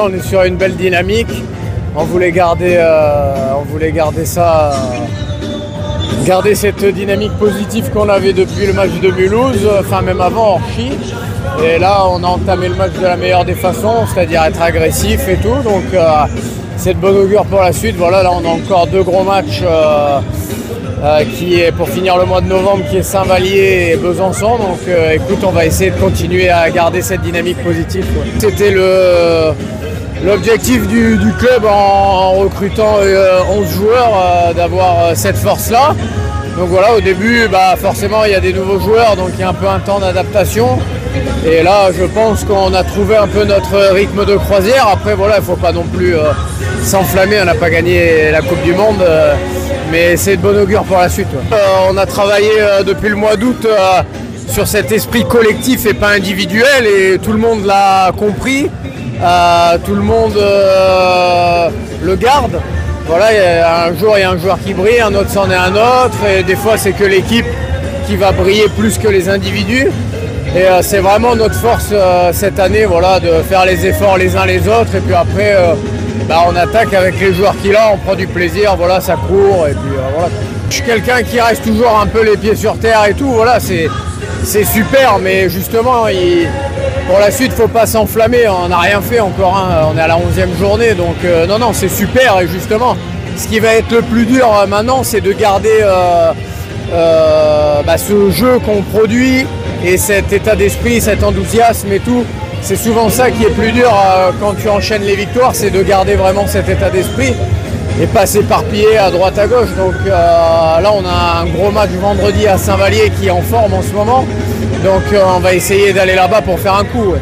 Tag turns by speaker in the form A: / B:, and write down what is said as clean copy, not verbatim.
A: On est sur une belle dynamique. On voulait garder ça, garder cette dynamique positive qu'on avait depuis le match de Mulhouse, enfin même avant Orchy. Et là, on a entamé le match de la meilleure des façons, c'est-à-dire être agressif et tout. Donc c'est de bon augure pour la suite. Voilà, là on a encore 2 gros matchs qui est pour finir le mois de novembre, qui est Saint-Vallier et Besançon. Donc écoute, on va essayer de continuer à garder cette dynamique positive. C'était l'objectif du club en recrutant 11 joueurs, d'avoir cette force-là. Donc voilà, au début, forcément, il y a des nouveaux joueurs, donc il y a un peu un temps d'adaptation. Et là, je pense qu'on a trouvé un peu notre rythme de croisière. Après, voilà, il ne faut pas non plus s'enflammer. On n'a pas gagné la Coupe du Monde, mais c'est de bon augure pour la suite. On a travaillé depuis le mois d'août sur cet esprit collectif et pas individuel, et tout le monde l'a compris. Tout le monde le garde. Voilà, un jour il y a un joueur qui brille, un autre c'en est un autre, et des fois c'est que l'équipe qui va briller plus que les individus. Et c'est vraiment notre force cette année, voilà, de faire les efforts les uns les autres, et puis après on attaque avec les joueurs qu'il a, on prend du plaisir, voilà, ça court, et puis voilà. Je suis quelqu'un qui reste toujours un peu les pieds sur terre et tout, voilà, c'est super, mais justement pour la suite, faut pas s'enflammer, on n'a rien fait encore, hein. On est à la 11e journée, donc non, c'est super. Et justement, ce qui va être le plus dur maintenant, c'est de garder ce jeu qu'on produit et cet état d'esprit, cet enthousiasme et tout. C'est souvent ça qui est plus dur quand tu enchaînes les victoires, c'est de garder vraiment cet état d'esprit et pas s'éparpiller à droite à gauche. Donc là, on a un gros match vendredi à Saint-Vallier qui est en forme en ce moment. Donc on va essayer d'aller là-bas pour faire un coup. Ouais.